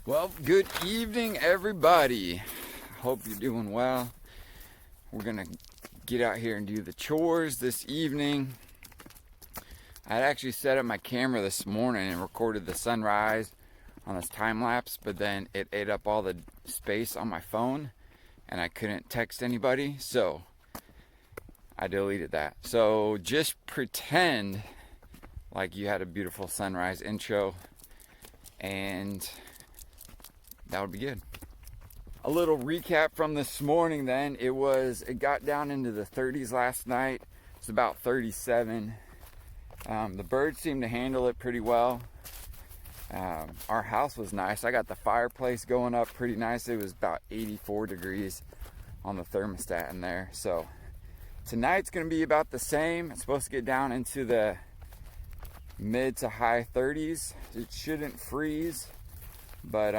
Well, good evening, everybody. Hope you're doing well. We're gonna get out here and do the chores this evening. I had actually set up my camera this morning and recorded the sunrise on this time lapse, but then it ate up all the space on my phone and I couldn't text anybody, so I deleted that. So just pretend like you had a beautiful sunrise intro, and that would be good. A little recap from this morning then. It got down into the 30s last night. It's about 37. The birds seemed to handle it pretty well. Our house was nice. I got the fireplace going up pretty nice. It was about 84 degrees on the thermostat in there. So tonight's going to be about the same. It's supposed to get down into the mid to high 30s. It shouldn't freeze, but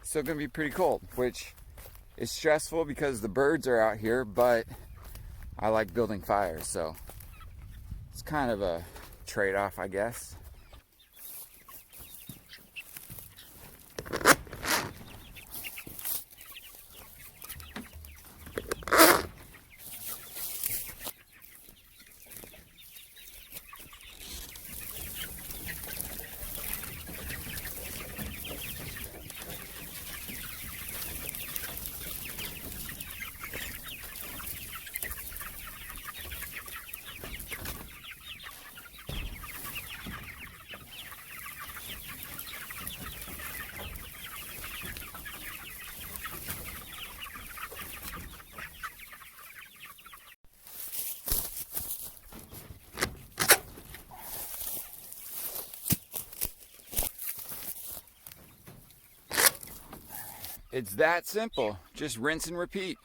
still gonna be pretty cold, which is stressful because the birds are out here, but I like building fires, so it's kind of a trade-off, I guess. It's that simple. Just rinse and repeat.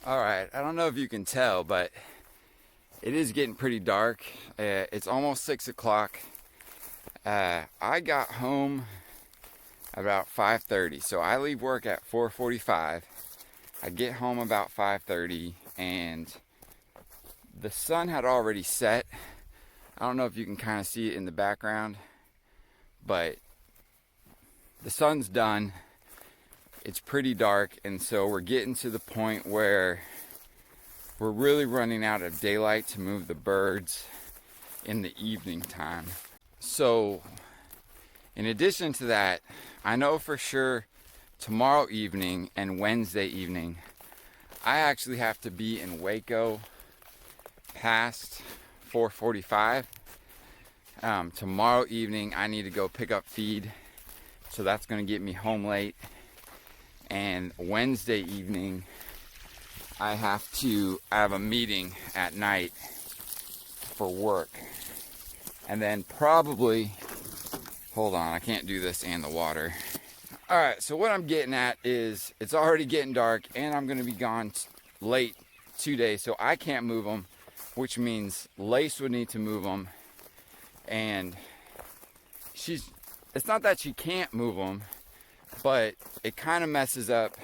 All right, I don't know if you can tell, but it is getting pretty dark. It's almost 6 o'clock. I got home about 5:30, so I leave work at 4:45. I get home about 5:30, and the sun had already set. I don't know if you can kind of see it in the background, but the sun's done. It's pretty dark, and so we're getting to the point where we're really running out of daylight to move the birds in the evening time. So in addition to that, I know for sure tomorrow evening and Wednesday evening I actually have to be in Waco past 4:45. Tomorrow evening I need to go pick up feed, so that's going to get me home late. And Wednesday evening, I have a meeting at night for work. And then probably, hold on, I can't do this and the water. All right, so what I'm getting at is it's already getting dark and I'm gonna be gone late 2 days, so I can't move them, which means Lace would need to move them. And it's not that she can't move them, but it kind of messes up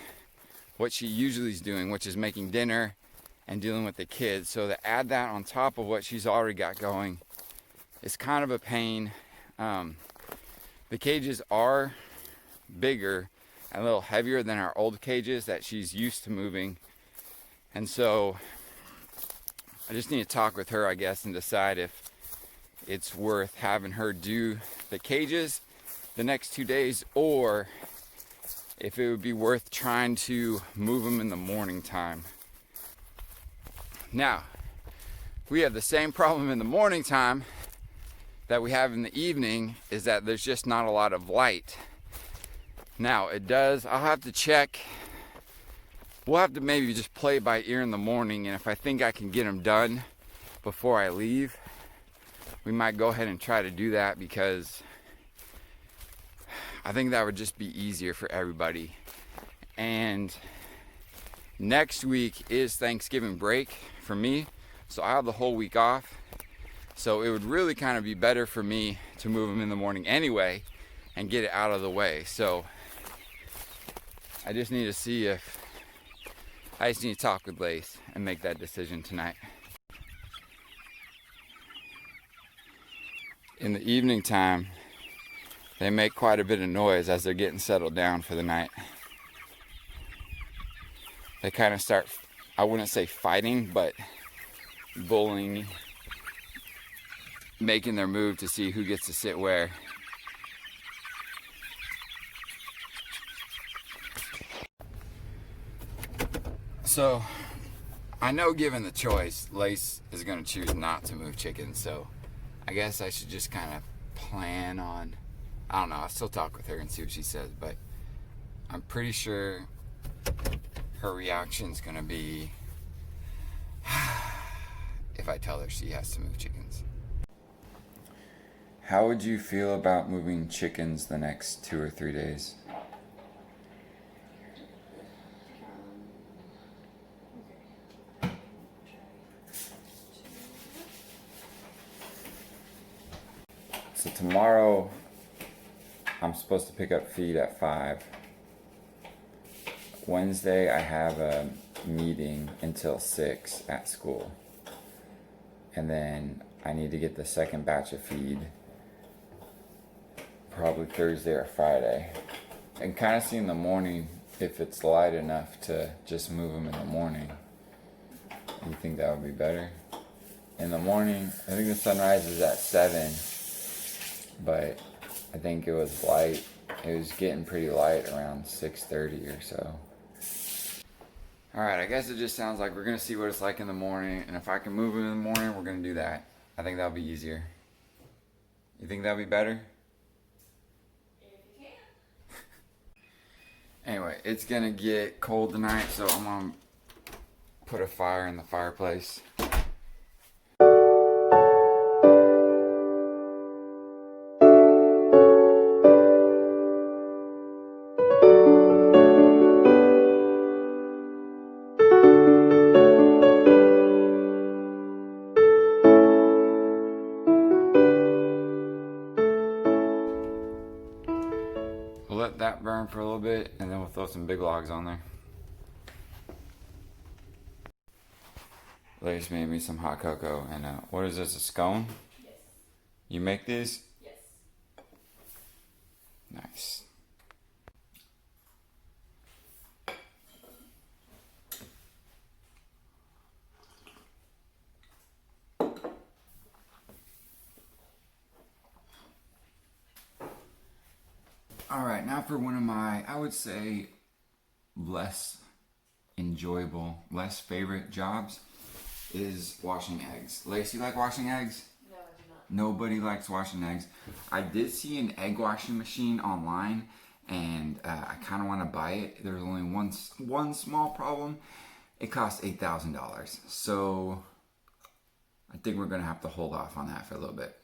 what she usually is doing, which is making dinner and dealing with the kids. So to add that on top of what she's already got going is kind of a pain. The cages are bigger and a little heavier than our old cages that she's used to moving. And so I just need to talk with her, I guess, and decide if it's worth having her do the cages the next 2 days, or if it would be worth trying to move them in the morning time. Now, we have the same problem in the morning time that we have in the evening, is that there's just not a lot of light. Now, I'll have to check. We'll have to maybe just play by ear in the morning, and if I think I can get them done before I leave, we might go ahead and try to do that, because I think that would just be easier for everybody. And next week is Thanksgiving break for me, so I have the whole week off. So it would really kind of be better for me to move them in the morning anyway and get it out of the way. So I just need to talk with Lace and make that decision tonight. In the evening time, they make quite a bit of noise as they're getting settled down for the night. They kind of start, I wouldn't say fighting, but bullying, making their move to see who gets to sit where. So I know, given the choice, Lace is going to choose not to move chickens, so I guess I should just kind of plan on, I don't know, I'll still talk with her and see what she says, but I'm pretty sure her reaction's going to be if I tell her she has to move chickens. How would you feel about moving chickens the next 2 or 3 days? So tomorrow, I'm supposed to pick up feed at 5. Wednesday, I have a meeting until 6 at school. And then I need to get the second batch of feed probably Thursday or Friday. And kind of see in the morning if it's light enough to just move them in the morning. You think that would be better? In the morning, I think the sunrise is at 7, but I think it was light. It was getting pretty light around 6:30 or so. Alright, I guess it just sounds like we're going to see what it's like in the morning, and if I can move it in the morning, we're going to do that. I think that'll be easier. You think that'll be better? Anyway, it's gonna get cold tonight, so I'm gonna put a fire in the fireplace. We'll let that burn for a little bit, and then we'll throw some big logs on there. Lace made me some hot cocoa, and what is this, a scone? Yes. You make these? Yes. Nice. Alright, now for one of my, I would say, less enjoyable, less favorite jobs is washing eggs. Lace, you like washing eggs? No, I do not. Nobody likes washing eggs. I did see an egg washing machine online, and I kind of want to buy it. There's only one small problem. It costs $8,000. So I think we're going to have to hold off on that for a little bit.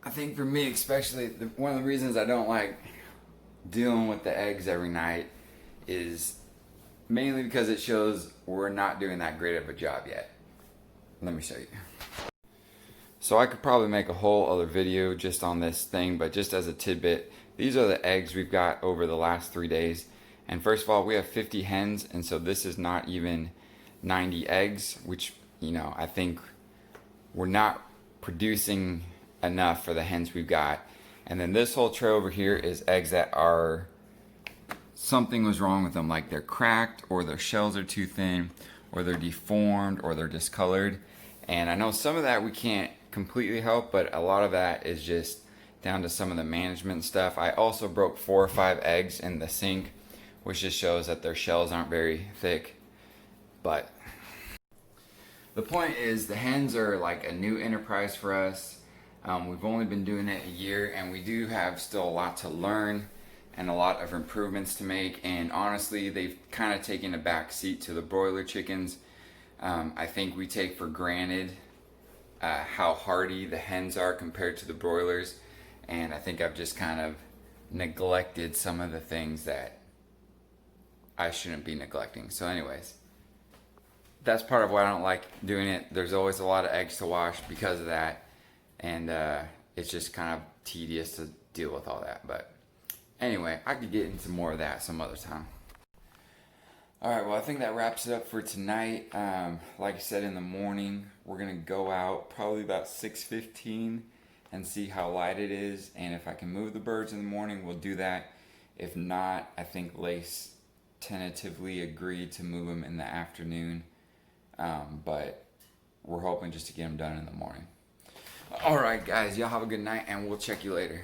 I think for me especially, one of the reasons I don't like dealing with the eggs every night is mainly because it shows we're not doing that great of a job yet. Let me show you. So I could probably make a whole other video just on this thing, but just as a tidbit, these are the eggs we've got over the last 3 days. And first of all, we have 50 hens, and so this is not even 90 eggs, which, you know, I think we're not producing enough for the hens we've got. And then this whole tray over here is eggs that are, something was wrong with them, like they're cracked, or their shells are too thin, or they're deformed, or they're discolored. And I know some of that we can't completely help, but a lot of that is just down to some of the management stuff. I also broke 4 or 5 eggs in the sink, which just shows that their shells aren't very thick. But the point is, the hens are like a new enterprise for us. We've only been doing it a year, and we do have still a lot to learn and a lot of improvements to make. And honestly, they've kind of taken a back seat to the broiler chickens. I think we take for granted how hardy the hens are compared to the broilers, and I think I've just kind of neglected some of the things that I shouldn't be neglecting. So anyways, that's part of why I don't like doing it. There's always a lot of eggs to wash because of that, and it's just kind of tedious to deal with all that. But anyway, I could get into more of that some other time. Alright, well, I think that wraps it up for tonight. Like I said, in the morning, we're going to go out probably about 6:15 and see how light it is. And if I can move the birds in the morning, we'll do that. If not, I think Lace tentatively agreed to move them in the afternoon. But we're hoping just to get them done in the morning. Alright, guys, y'all have a good night, and we'll check you later.